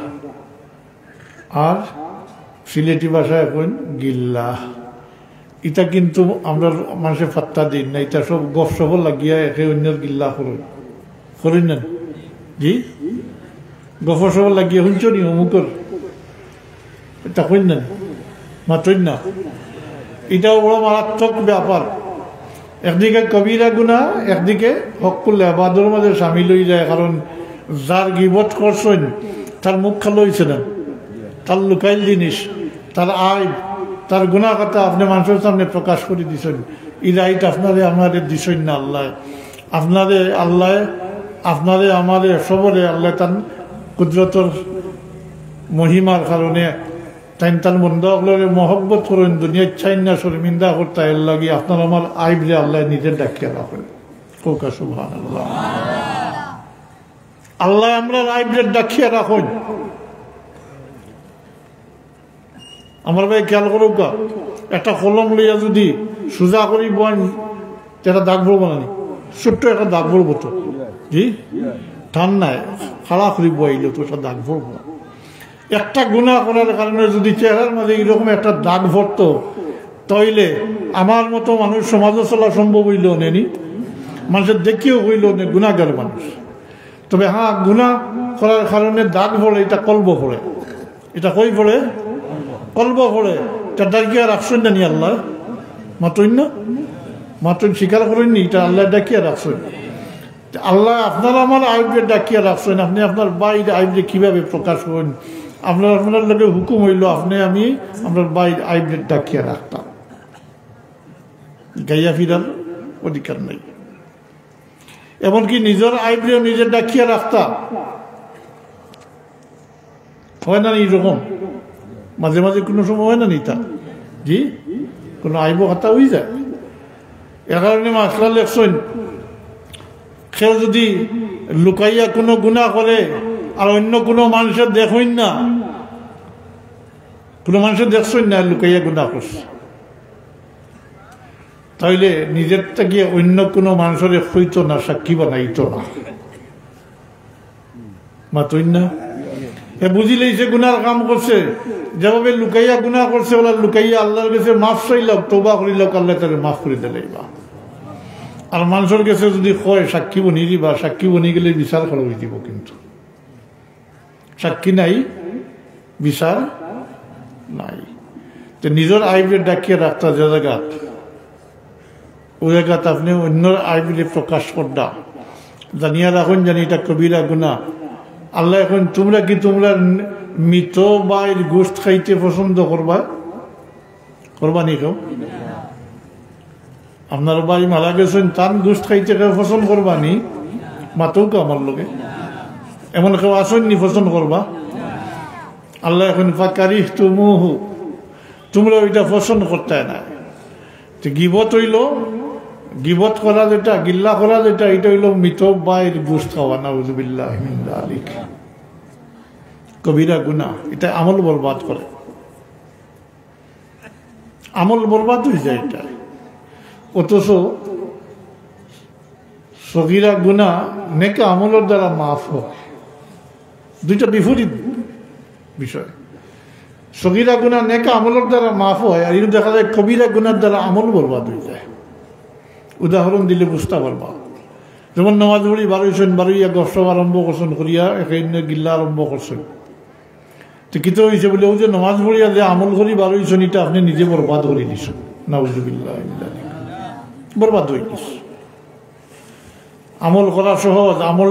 আর সিলেটি ভাষায় এখন গিল্লা। এটা কিন্তু আমরা মানুষের ফাত্তা দিন না, এটা সব গপ সফল লাগিয়া একে অন্যের গিল্লা করেন না। জি, গপ সফল লাগিয়া শুনছ নি অমুকর, এটা কইন না, মাত্রই না। এটাও বড় মারাত্মক ব্যাপার। একদিকে কবিরা গুনাহ, একদিকে হকুল ইবাদতের মাঝে সামিল হয়ে যায়। কারণ যার গিবত করছেন তার মুখ খালো হয়েছে না, তার লুকাইল জিনিস, তার আইব, তার গুনাহ কথা আপনি মানুষের সামনে প্রকাশ করে দিচ্ছেন। এই রাইট আপনারে আমাদের দিছেন না আল্লাহ। আপনারে আমাদের সবরে আল্লাহ তার কুদরতর মহিমার কারণে তার মন্দাগুলোরে মহব্বত করেন, দুনিয়ার চাই না শর্মিন্দা করতে এর লাগে আপনার আমার আইবরে আল্লাহ নিজের ডাকিয়া রাখেন। কোকা সুবহানাল্লাহ। আল্লাহ আমরা আইবরে ডাকিয়া রাখুন। আমার ভাই খেয়াল করুক, একটা কলম লইয়া যদি সোজা করি বন, এটা দাগ পড়বো না, ছোট্ট একটা দাগ পড়বো তো, জি টান নাই, খাড়া করি বইল তো একটা দাগ পড়বো। একটা গুনাহ করার কারণে যদি চেহারার মাঝে এরকম একটা দাগ ভরতো, তাইলে আমার মতো মানুষ সমাজে চলা সম্ভব হইল নেনি, মানুষের দেখিও হইল নে গুনাহগার মানুষ। তবে হ্যাঁ, গুনাহ করার কারণে দাগ ভরে, এটা কলব ভরে। এটা কই ভরে? কলব ভরে। এটা ডাকিয়া রাখছেন জানি আল্লাহ, মাত্রই না, মাত্রই স্বীকার করেননি, এটা আল্লাহ ডাকিয়া রাখছেন। আল্লাহ আপনার আমার আইবরে ডাকিয়া রাখছেন। আপনি আপনার বাইরে আইবরে কিভাবে প্রকাশ করেন? আপনার লোকের হুকুম হইল আপনি আমি আপনার বাইরে আইবরে ডাকিয়া রাখতাম, গাইয়া ফিরার অধিকার নেই। এমনকি নিজের আইবরেও নিজের ডাকিয়া রাখতাম, হয় না এইরকম? মাঝে মাঝে কোনো সময় হয় না নিতা, জি কোনো আইব হাতা হয়ে যায়। এর কারণে মাসলা লেখছেন, কেউ যদি লুকাইয়া কোনো গুনাহ করে আর অন্য কোনো মানুষের দেখুন না, কোনো মানুষের দেখছেন না লুকাইয়া গুনাহ করছে, তাইলে নিজেরটা গিয়ে অন্য কোনো মানুষের হইতো না, সাক্ষী বানাইতো না, মাতই না। এ বুঝিলেই সে গুনার কাম করছে, যেভাবে লুকাইয়া গুনাহ করছে, ওরা লুকাইয়া আল্লাহর কাছে মাফ চাইল, তওবা করিল, আল্লাহ তারে মাফ করে দিলেইবা। আর মানুষের কাছে যদি কয় সাক্ষী বনি দিবা, সাক্ষী বনি গেলে বিচার করা হয়ে দিব, কিন্তু সাক্ষী নাই, বিচার নাই। তো নিজের আইবরে ডাকিয়ে রাখতা যে জায়গা, ওই জায়গাত আপনি অন্যর আইবরে প্রকাশ করডা, জানিয়া রাখুন জানি এটা কবিরা গুনাহ। আল্লাহ এখন তোমরা কি তোমরা মৃত বাইর গোশত খাইতে পছন্দ করবা নি? কেউ আপনার ভাই মারা গেছেন, তার গোশত খাইতে কেউ পছন্দ করবা নি? মাতৌক আমার লোকে এমন কেউ আসেননি পছন্দ করবা? আল্লাহ এখন ফাকারিহ তুমুহু, তোমরা ওইটা পছন্দ করতে না। গিবত হইল, গিবত করা যেটা, গিল্লা করা যেটা, এটা হইল মৃত বাইর গোশত খাওয়া, নাউযুবিল্লাহ মিন যালিক, কবিরা গুনাহ। এটা আমল বরবাদ করে, আমল বরবাদ হয়ে যায় এটা। অথচ সগীরা গুনাহ নেক আমলের দ্বারা মাফ হয়, দুইটা বিপরীত বিষয়। সগীরা গুনাহ নেক আমলের দ্বারা মাফ হয়, আর এটা দেখা যায় কবিরা গুনার দ্বারা আমল বরবাদ হয়ে যায়। উদাহরণ দিলে বুঝতে পারবা, যেমন নামাজ পড়ি বারোইছেন, বারোইয়া গসব আরম্ভ করছেন করিয়া এখানে গিল্লা আরম্ভ করছেন, তো কিতো হয়েছে বলে ও যে নমাজ পড়িয়া যে আমল করি ভালো হয়েছেন এটা আপনি নিজে বরবাদ করে দিছেন নাউজুবিল্লাহ বরবাদ হয়ে গেছে আমল করা সহজ আমল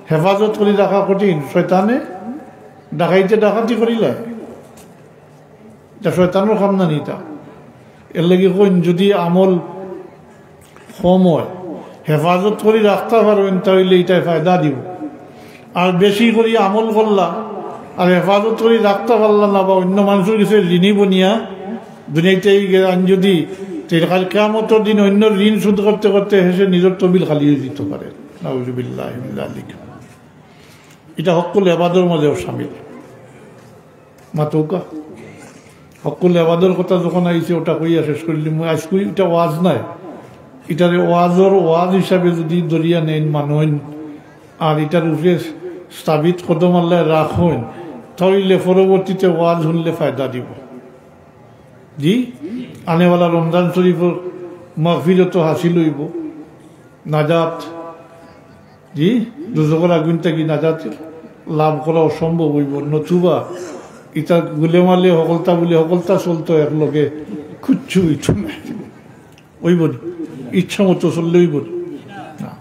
হেফাজত করে রাখা কঠিন শয়তানে ডাকাতি করিলে এটা শয়তানের কাম না নিতা এর লাগে কইন যদি আমল কম হয় হেফাজত করে রাখতে পারবেন তাহলে এটাই ফায়দা দিব আর বেশি করে আমল করলা আর হেফাজত করে রাখতে পারলাম না বা অন্য মানুষের কাছে ঋণী বনিয়া দুনিয়াতে যদি কিয়ামতের দিন অন্য ঋণ শোধ করতে করতে হেসে নিজের তবিল খালি হয়ে দিতে পারে নাউজুবিল্লাহ এটা হকুল এবাদর মাঝেও সামিল মাতৌকা হকুল এবাদর কথা যখন আইছে ওটা কইয়া শেষ করলি আজকে এটা ওয়াজ নাই এটারে ওয়াজ হিসাবে যদি দরিয়া নেন মানুষ আর এটার উপরে স্থাপিত কদম আল্লাহ রাখেন তাহলে পরবর্তীতে ওয়াজ শুনলে ফায়দা দিব জি আনেওয়ালা রমজান শরীফের মাহফিলত হাসিল হইব নাজাত জি দুজকের আগুন থাকি নাজাত লাভ করা অসম্ভব হইব নতুবা ইটা গুলেমালে সকলতা বলে সকলতা চলতো একলগে খুঁজছু ইচ্ছু হইব ইচ্ছা মতো চললে হইব না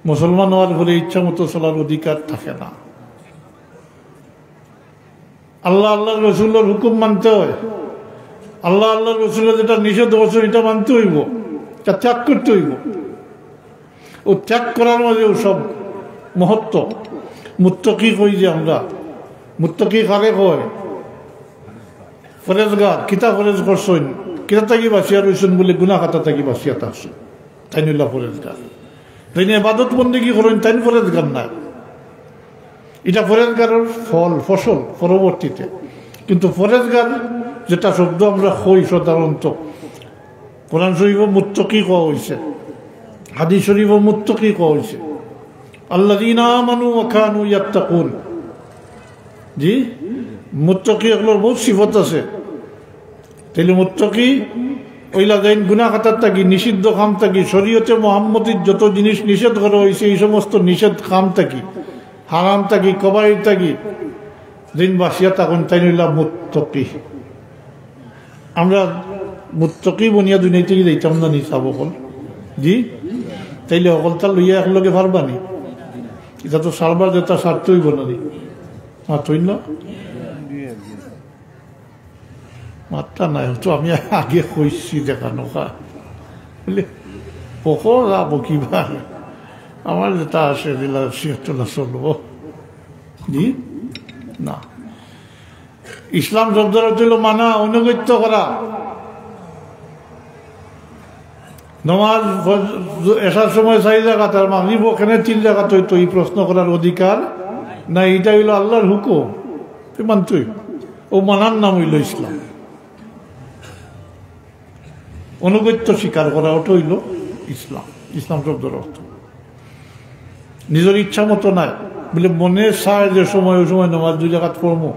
মুসলমান হওয়ার ফলে ইচ্ছা মতো চলার অধিকার থাকে না আল্লাহ রসুলের হুকুম মানতে হয় আল্লাহ রসুলের যেটা নিষেধ হচ্ছে এটা মানতে হইব এটা ত্যাগ করতে হইব ও ত্যাগ করার মাঝেও সব মহত্ব মুত্তকি কই যে আমরা মুত্তকি কারে কয় ফরেজগার কিতা ফরেজ করছেন কিতা থাকি বাঁচিয়া রয়েছেন বলে গুনা খাতা থাকি বাঁচিয়া থাকছেন তাই নিল্লা ফরেজগার তাই নিয়ে এবাদত বন্দেগী করেন তাই ফরেজগার না এটা ফরেজগারের ফসল পরবর্তীতে কিন্তু ফরেজগার যেটা শব্দ আমরা হই সাধারণত কোরআন শরীফ মুত্তকি কোয়া হয়েছে হাদিস শরীফ মুত্তকি কোয়া হয়েছে আল্লাযীনা আমানু ওয়া কানু ইয়াত্তাকুন জি মুত্তকি এগুলোর বহুত সিফত আছে তাইলে মুত্তকি ওইলা যাইন গুনাহ খাতার থাকি নিষিদ্ধ কাম থাকি শরীয়তে মুহাম্মদীর যত জিনিস নিষেধ করা হয়েছে এই সমস্ত নিষেধ কাম থাকি হারাম থাকি কবাইর থাকি দিন বাসিয়া তখন তাই নিলাম মুত্তকি আমরা মুত্তকি বনিয়া দুনিয়া থেকে যাইতাম না নিসাব অকল জি তাইলে অকলতা লইয়া একলগে পারবানি এটা তো সারবার যেটা সারতে হইব না রে মাত্রই না মাত্রা নাই তো আমি আগে কইছি দেখানো বলে পকো যাবো কিবা আমার যেটা আসে দিলা সিহতলা চলবো জি না ইসলাম শব্দটা ছিল মানা অনুগত্য করা নমাজ এসার সময় 4 জায়গা তার মাগরিব ওখানে 3 জায়গা তো এই প্রশ্ন করার অধিকার না এটা হইল আল্লাহর হুকুম মানতই ও মানার নাম হইল ইসলাম অনুগত্য স্বীকার করা ওটা হইল ইসলাম শব্দের অর্থ নিজের ইচ্ছা মতো নাই বলে মনে চায় যে সময় ওই সময় নমাজ 2 জায়গা পড়বো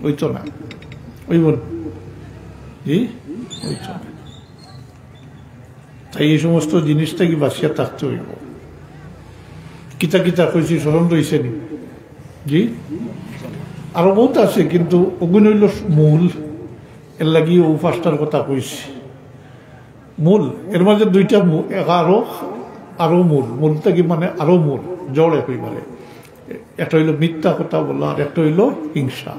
ওই তো না ওই বল জি ওই তো না তাই এই সমস্ত জিনিসটা কি বাঁচিয়া থাকতে হইব কিতা কিতা কইছি স্মরণ রয়েছে নি জি আরো বহুত আছে কিন্তু ওগুলো হইল মূল এর লাগি ও 5টার কথা কইছি মূল এর মাঝে 2টা আরো মূল থেকে মানে আরো মূল জড়ে কই বলে একটা হইল মিথ্যা কথা বলা আর একটা হইল হিংসা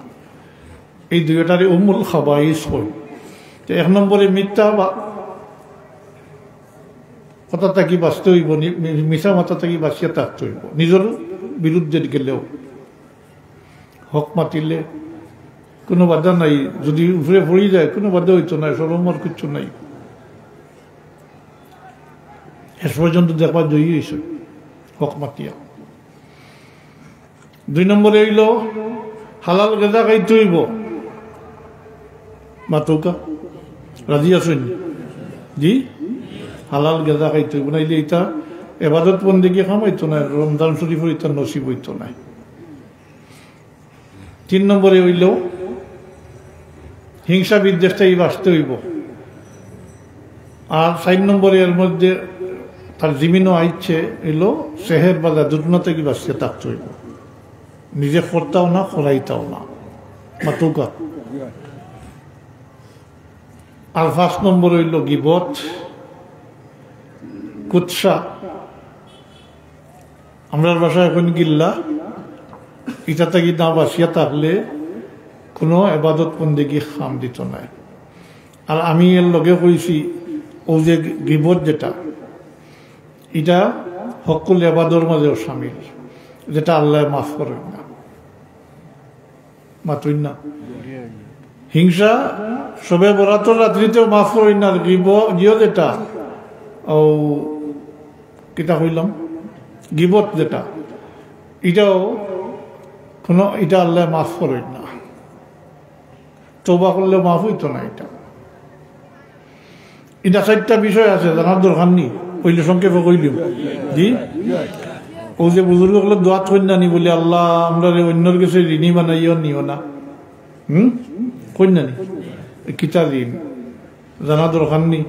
এই 2টারই উম্মুল খাবাইস হই 1 নম্বরে মিথ্যা বা কথা থাকি বাঁচতে হইব মিশা মাথা থাকি বাঁচিয়া থাকতে হইব নিজের বিরুদ্ধে গেলেও হক মাতিলে কোনো বাধা নাই যদি উপরে পড়ি যায় কোনো বাধা হইতো না সরমর কিছু নাই শেষ পর্যন্ত দেখবার জয়ী হয়েছে হক মাতিয়া 2 নম্বরে হইল হালাল গেদা খাইতে হইব মাতৌকা রাজি আছেন জি হালাল গেদা খাইতে হইব নাইলে এটা এবাদত বন্দেগী খামাইতো না রমজান শরীফের এটা নসিব হইতো না 3 নম্বরে হইল হিংসা বিদ্বেষটাই বাঁচতে হইব আর 4 নম্বরে এর মধ্যে তার জীবনও আইচ্ছে হইল সেহের বাজার দুর্না থেকে বাঁচিয়ে থাকতে হইব নিজে করতাও না, করাইতাও না, মাতুকা। আর 5 নম্বর হইল গিবত, কুৎসা, আমরার বাসায় এখন গিল্লা, এটা থেকে না বাসিয়া থাকলে কোনো এবাদত বন্দেগী খাম দিত নাই। আর আমি এর লগে কইছি ও যে গিবত যেটা, এটা সকল এবাদর মাঝেও সামিল, যেটা আল্লাহ মাফ করেন না, মাতুন না। হিংসা সবে বরাতর রাত্রিতেও মাফ করেন না। গিয়ে যেটা ও কিতা হইলাম গিবত যেটা, এটাও কোনো, এটা আল্লাহ মাফ করেন না, তওবা করলে মাফ হইতো না। এটা 4টা বিষয় আছে, জানার দরকার নেই, কইলে সংক্ষেপে কইলিম। জি, ও যে বুজুর্গ গুলো দোয়াত কইন না নি বলে আল্লাহ আমরা অন্যর কাছে ঋণী বানাইও নিও না, কইন না নি, কিতা ঋণ জানা দরকার নেই,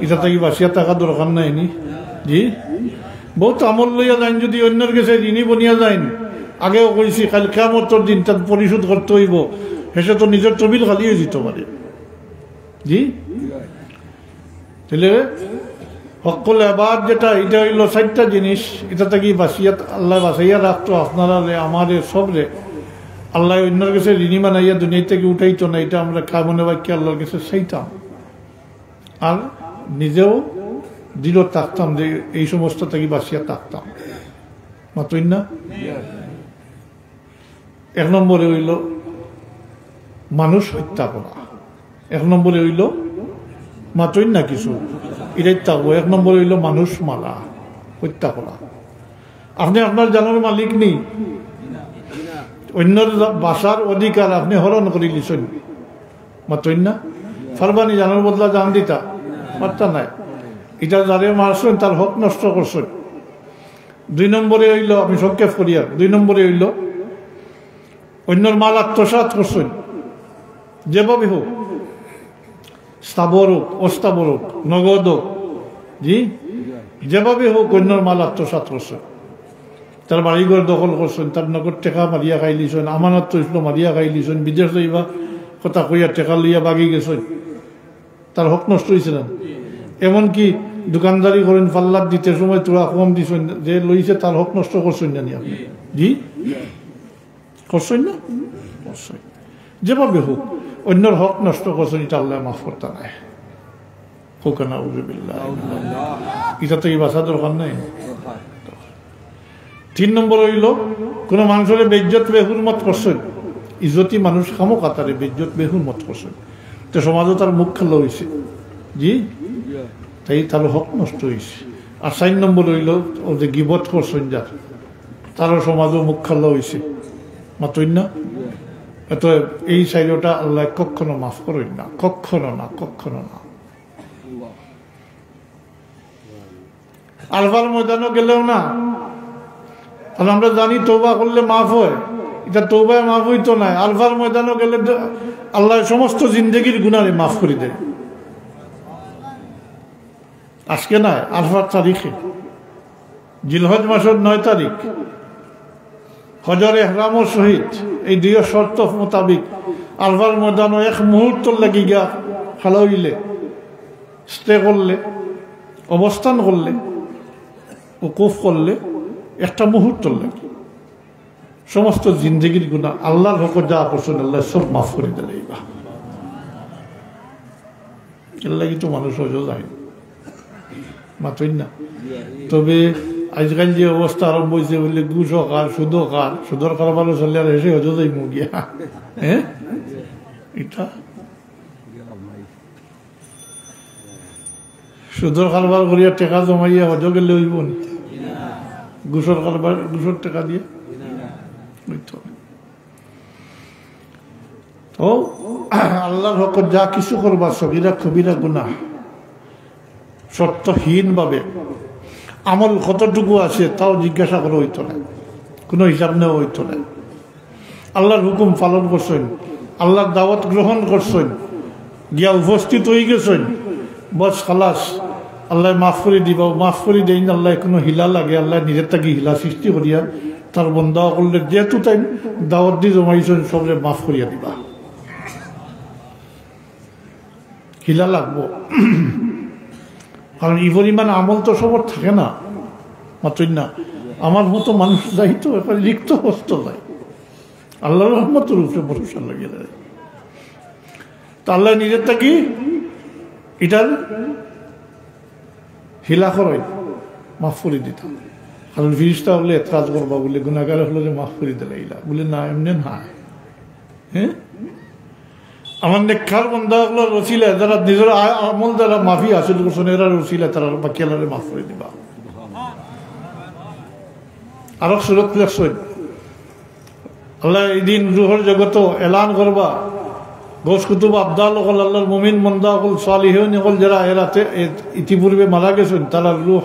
এটা থেকে বাঁচিয়া থাকা দরকার নাই নি। জি, বহুত আমল লইয়া যাইন, যদি অন্যর কাছে ঋণী বনিয়া যাইন, আগেও কইছি কাল কিয়ামতের দিন তার পরিশোধ করতে হইব, হেসে তো নিজের তবিল খালি হয়ে যেতে পারে। জি, তাহলে সকল এবার যেটা, এটা হইল 4টা জিনিস, এটা থেকে বাঁচিয়া আল্লাহ বাঁচাইয়া রাখতো আপনারা আমাদের সবরে। আল্লাহ অন্যর কাছে ঋণী বানাইয়া দুনিয়া থেকে উঠাইতো না, এটা আমরা কামনে বাক্যে আল্লাহর কাছে চাইতাম, আর নিজেও দৃঢ় থাকতাম যে এই সমস্ত থেকে বাঁচিয়া থাকতাম, মাতুন না। 1 নম্বরে হইল মানুষ হত্যা করা, 1 নম্বরে হইল মাতুন না কিছু, এটাই থাকবো। 1 নম্বরে হইল মানুষ মারা, হত্যা করা। আপনি আপনার জানার মালিক নেই, অন্যর বাসার অধিকার আপনি হরণ করে লিছেন, মাতুন না। ফারবানি জানার বদলা জান দিতা পারতা নাই, এটা যারে মারছেন তার হক নষ্ট করছেন। 2 নম্বরে হইল, আমি সংক্ষেপ করি আর, 2 নম্বরে হইল অন্যর মাল আত্মসাৎ করছেন, যেভাবে হোক, স্থাবর হোক, অস্থাবর হোক, নগদ হোক, জি, যেভাবে হোক অন্যর মাল আত্মসাৎ করছেন। তার বাড়িঘর দখল করছেন, তার নগদ টেকা মারিয়া খাই লিছেন, আমানত তৈল মারিয়া খাই লিছেন, বিদেশ যাইবা কথা কইয়া টেকা লইয়া বাগি গেছেন, তার হক নষ্ট হয়েছে না। এমনকি দোকানদারি করেন, পাল্লার দিতে সময় তোরা কম দিছেন, যে লইছে তার হক নষ্ট করছেন জানি আপনি। জি, করছেন না, করছেন। যেভাবে হোক অন্যর হক নষ্ট করছেন, এটা আল্লাহ মাফ করতে নাই, হোক না, এটা থেকে বাঁচা দরকার নাই। 3 নম্বর হইল কোন মানুষের বেজ্জত বেহুরমত করছেন, ইজ্জতি মানুষ খামো কাতারে বেজ্জত বেহুরমত করছেন, তো সমাজও তার মুখ খেলা হয়েছে। জি, তাই তার হক নষ্ট হয়েছে। আর 4 নম্বর হইল ও যে গিবত করছেন যার, তারও সমাজও মুখ খেলা হয়েছে, মাতুন না। এত এই 4টা আল্লাহ কখনো মাফ করেন না, কখনো না, কখনো না। আলফার ময়দানও গেলেও না, আর আমরা জানি তওবা করলে মাফ হয়, এটা তওবায় মাফ হইতো না। আলফার ময়দানও গেলে আল্লাহ সমস্ত জিন্দগির গুনারে মাফ করে দেয়। আজকে না, আলফার তারিখে, জিলহজ মাসের 9 তারিখ, হজর এহরামর সহিত এই 2 শর্ত মোতাবিক আলফার ময়দানও 1 মুহূর্ত লাগি গা খালা হইলে, স্টে করলে, অবস্থান করলে, উকুফ করলে 1টা মুহূর্ত লাগে সমস্ত জিন্দগির গুণা আল্লাহর হক যা করছেন আল্লাহ সব মাফ করে দিলে। এর লাগি তো মানুষ হজও যায় মাতই না। তবে আজকাল যে অবস্থা আরম্ভ হয়েছে বললে ঘুষও কার, সুদও কার, সুদর কারবারও চলে আর এসে হজও যাই মুগিয়া। হ্যাঁ, এটা সুদর কারবার করিয়া টেকা জমাইয়া হজ গেলে হইব নি? ঘুষর কারবার, ঘুষর টাকা দিয়ে তো আল্লাহর হক যা কিছু করবা সগীরা কবিরা গুনাহ শর্তহীন ভাবে আমল কতটুকু আছে তাও জিজ্ঞাসা করা হইতো না, কোনো হিসাব নেওয়া হইতো না। আল্লাহর হুকুম পালন করছেন, আল্লাহর দাওয়াত গ্রহণ করছেন, গিয়া উপস্থিত হয়ে গেছেন, বস খালাস, আল্লাহ মাফ করে দিবা। মাফ করে দেন আল্লাহ, কোনো হিলা লাগে আল্লাহ নিজের থেকে হিলা সৃষ্টি করিয়া তার বন্ধা করলে যেহেতু তাই দাওয়াত দিয়ে জমাইছেন সবরে মাফ করিয়া দিবা হিলা লাগবো কারণ এই পরিমাণ আমল তো সবর থাকে না মাত্রই না আমার মতো মানুষ যাই তো এবার লিখত হস্ত যায় আল্লাহ রহমতের উপরে ভরসা লাগিয়ে দেয় তা আল্লাহ নিজের থাকি এটার হিলা করাই মাফ করে দিতাম কারণ ফিরিস্তা হলে এতরাজ করবা বলে গুণাগার হলো যে মাফ করে দিলে ইলা বলে না এমনি না হ্যাঁ আমার নেখার বন্ধা হলো রসিলা যারা নিজের আমল যারা মাফি হাসিল করছেন এরা রসিলা তারা বাকি আল্লাহরে মাফ করে দিবা আরো সুরত লেখছেন আল্লাহ এই দিন রুহর জগত এলান করবা গোস কুতুব আবদাল হল আল্লাহর মুমিন মন্দা হল সালিহীন হল যারা এরাতে ইতিপূর্বে মারা গেছেন তারা রুহ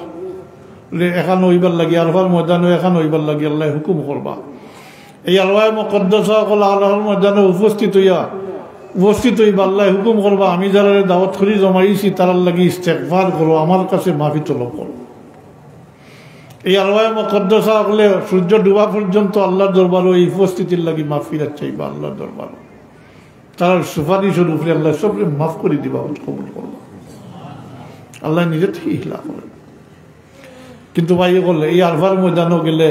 এখান হইবার লাগি আলফার ময়দানে এখান হইবার লাগি আল্লাহ হুকুম করবা এই আল্লাহ মুকদ্দাসা হল আল্লাহর ময়দানে উপস্থিত হইবা আল্লাহ হুকুম করবা আমি যারা দাওয়াত করি জমাইছি তারার লাগি ইস্তেগফার করো আমার কাছে মাফি তলব করো এই আল্লাহ মুকদ্দাসা হলে সূর্য ডুবা পর্যন্ত আল্লাহর দরবারও এই উপস্থিতির লাগি মাফিরাত চাইবা আল্লাহর দরবার তার সুপারিশের উপরে আল্লাহ সব মাফ করে দিবা কবুল করবা আল্লাহ নিজে থেকে হিলা করেন কিন্তু ভাই বললে এই আলফার ময়দানও গেলে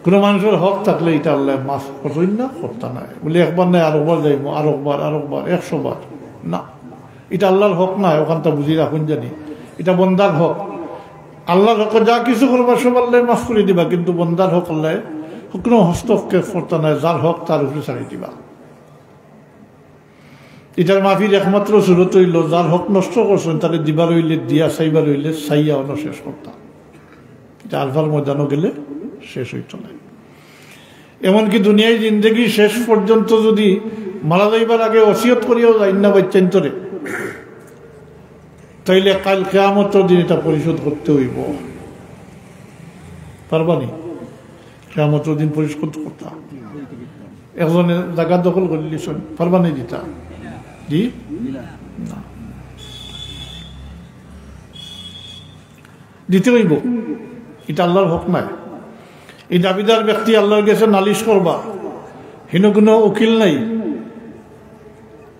কোনো মানুষের হক থাকলে এটা আল্লাহ মাফ করবেন না করতে নাই বলে একবার নাই আরেকবার যাইব আরেকবার 100 বার না এটা আল্লাহর হক না ওখানটা বুঝি রাখুন জানি এটা বন্দার হক আল্লাহর হক যা কিছু করবা সব আল্লাহ মাফ করে দিবা কিন্তু বন্দার হক আল্লাহ কোনো হস্তক্ষেপ করতে নাই যার হক তার উপরে ছাড়ি দিবা এটার মাফির একমাত্র সুরত হইল যার হক নষ্ট করছেন তাহলে দিবার হইলে দিয়া চাইবার হইলে চাইয়া অন্য শেষ করতাম এটা আলফার ময়দানও গেলে শেষ হইত না এমনকি দুনিয়ায় জিন্দগি শেষ পর্যন্ত যদি মারা যাইবার আগে ওসিয়ত করিয়াও যাই না বাচ্চান্তরে তাইলে কাল কিয়ামতের দিন এটা পরিশোধ করতে হইব পারবানি কিয়ামতের দিন পরিশোধ করতাম একজনের জায়গা দখল করে দিয়েছেন পারবানি দিতা জি না দিতে হইব এটা আল্লাহর হক নাই এই দাবিদার ব্যক্তি আল্লাহর কাছে নালিশ করবা হিন কোনো উকিল নাই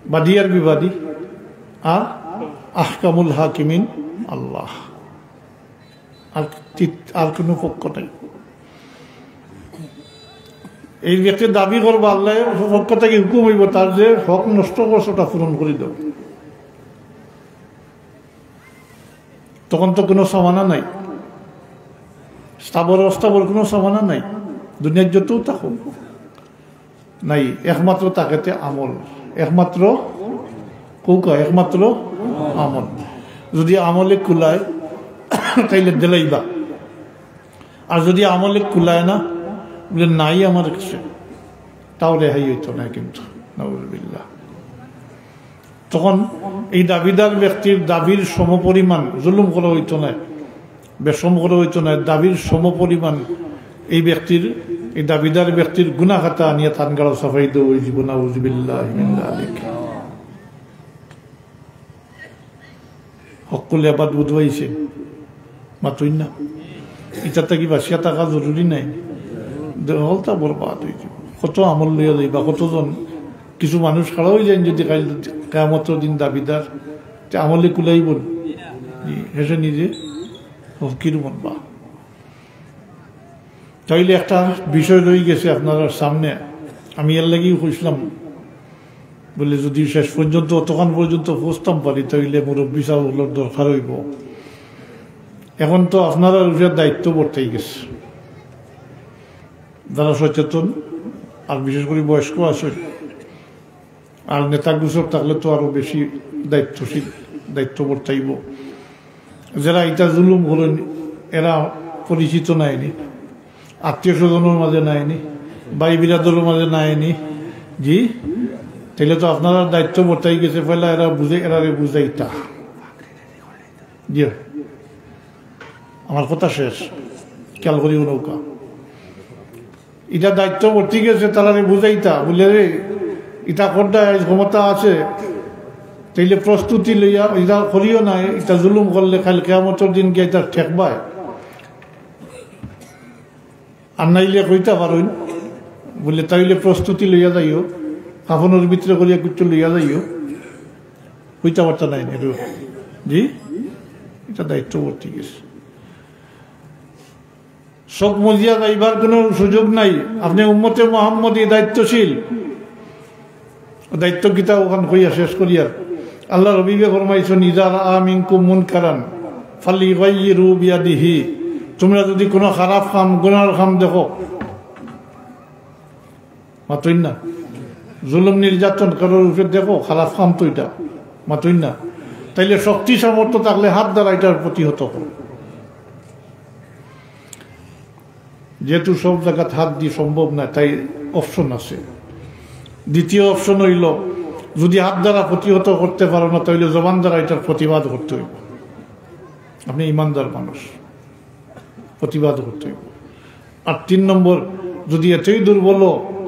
বাদী আর বিবাদী আর আহকামুল হাকিমিন আল্লাহ আর কোনো পক্ষ নাই এই ব্যক্তি দাবি করবা আল্লাহ পক্ষ থেকে হুকুম হইব তার যে হক নষ্ট করছে ওটা পূরণ করে দেব তখন তো কোনো সমানা নাই স্থাবর অস্থাবর কোনো সমানা নাই দুনিয়ার যতও থাকুক নাই একমাত্র তাকেতে আমল একমাত্র আমল যদি আমলে কুলায় তাইলে দিলাইবা আর যদি আমলে কুলায় না বলে নাই আমার কাছে তাও রেহাই হইতো না কিন্তু নাউযুবিল্লাহ তখন এই দাবিদার ব্যক্তির দাবির সমপরিমাণ জুলুম করা হইতো না বেশম করা হইতো না দাবির সমপরিমাণ এই ব্যক্তির এই দাবিদার ব্যক্তির গুনাহ খাতা নিয়ে তানগাড়া সাফাই দেওয়া হইব নাউযুবিল্লাহ মিন যালিক হকুল আবাদ বুধবাইছে মাত্রই না এটা কি বাসিয়া থাকা জরুরি নাই হলতা বরবাদ হয়ে যাব কত আমল লইয়া যাইবা কতজন কিছু মানুষ খাড়া হয়ে যায় যদি কাল কিয়ামতের দিন দাবিদার আমলে কুলাইব হেসে নিজে হকির মনবা তাইলে একটা বিষয় রয়ে গেছে আপনার সামনে আমি এর লাগেই খুঁজলাম বলে যদি শেষ পর্যন্ত অতক্ষণ পর্যন্ত পৌঁছতাম পারি তাইলে মুরব্বী সাহেবের দরকার হইব এখন তো আপনারা দায়িত্ব বর্তাই গেছে যারা সচেতন আর বিশেষ করে বয়স্ক আছে আর নেতা গুসব থাকলে তো আরো বেশি দায়িত্ব বর্তাইব যারা এটা জুলুম করেন এরা পরিচিত নাইনি আত্মীয় স্বজনের মাঝে নাইনি ভাই বিরাদরের মাঝে নাইনি জি তাইলে তো আপনারা দায়িত্ব বর্তাই গেছে ফেলা এরা বুঝাইতা জি আমার কথা শেষ খেয়াল করি নৌকা এটা দায়িত্ব বর্তি গেছে তারা বুঝাইতা বলে রে এটা করতে ক্ষমতা আছে তাইলে প্রস্তুতি লইয়া এটা করিও না এটা জুলুম করলে খালি কিয়ামতের দিন গিয়ে এটা ঠেকবায় আর নাইলে কইতা পারুন বলে তাইলে প্রস্তুতি লইয়া যাইও, কাফনের ভিতরে করিয়া কিছু লইয়া যাইও, কইতা পারতা নাই এর জি, এটা দায়িত্ববর্তী গেছে। সব মজিয়া যাইবার কোনো সুযোগ নাই। আপনি উম্মতে মুহাম্মদী দায়িত্বশীল, দায়িত্ব গীতা ওখান কইয়া শেষ করিয়া আল্লাহ রবিবে ফরমাইছেন ইজা রাআ মিনকুম মুনকারান ফালিগাইয়িরু বিয়াদিহি, তোমরা যদি কোনো খারাপ কাম গুনার কাম দেখো, মাতইন না, জুলুম নির্যাতন কারোর উপরে দেখো, খারাপ কাম তো এটা মাতইন না, তাইলে শক্তি সামর্থ্য থাকলে হাত দ্বারা এটার প্রতিহত করো। যেহেতু সব জায়গায় হাত দিয়ে সম্ভব না, তাই অপশন আছে। দ্বিতীয় অপশন হইল যদি হাত দ্বারা প্রতিহত করতে পারো না, তাহলে জবান দ্বারা এটার প্রতিবাদ করতে হইব। আপনি ইমানদার মানুষ, প্রতিবাদ করতে হইব। আর 3 নম্বর, যদি এতই দুর্বল,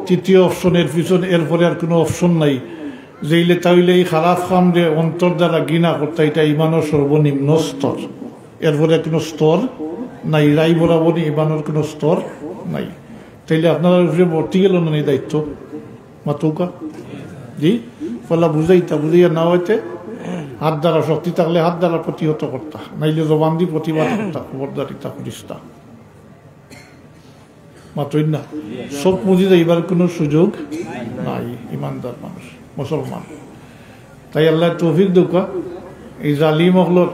তৃতীয় অপশনের পিছনে এরপরে আর কোনো অপশন নাই, যেইলে তাইলে এই খারাপ কাম যে অন্তর দ্বারা ঘৃণা করতে, এটা ইমানের সর্বনিম্ন স্তর, এরপরে কোনো স্তর নাই, রাই বরাবরই ইমানের কোনো স্তর নাই। তাইলে আপনারা উপরে ভর্তি গেল না এই দায়িত্ব মাতুকা জি, ফলা বুঝাইতা, বুঝাইয়া না হইতে হাত দ্বারা শক্তি থাকলে হাত দ্বারা প্রতিহত করতা, নাইলে জবান দিয়ে প্রতিবাদ করতা, খবরদারিতা করিস্তা মাতই না। সব মুজি যাইবার কোনো সুযোগ নাই, ইমানদার মানুষ মুসলমান। তাই আল্লাহ তৌফিক দৌকা, এই জালিম হলর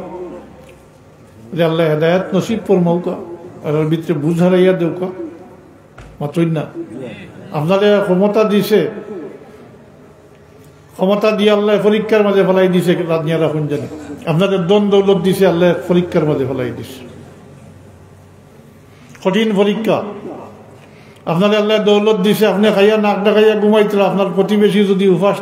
যে আল্লাহ হেদায়াত নসিব ফরমাউকা, আর ভিতরে বুঝ হারাইয়া দেউকা মাতই না। আপনাদের ক্ষমতা দিছে, ক্ষমতা দিয়ে আল্লাহ পরীক্ষার মাঝে ফেলাই দিছে, রাজনিয়া রাখুন জানি। আপনাদের দন দৌলত দিছে, আল্লাহ পরীক্ষার মাঝে ফেলাই দিছে, কঠিন পরীক্ষা। আপনাদের আল্লাহ দৌলত দিছে, আপনি খাইয়া নাক ডাকাইয়া ঘুমাইছিল, আপনার প্রতিবেশী যদি উপাস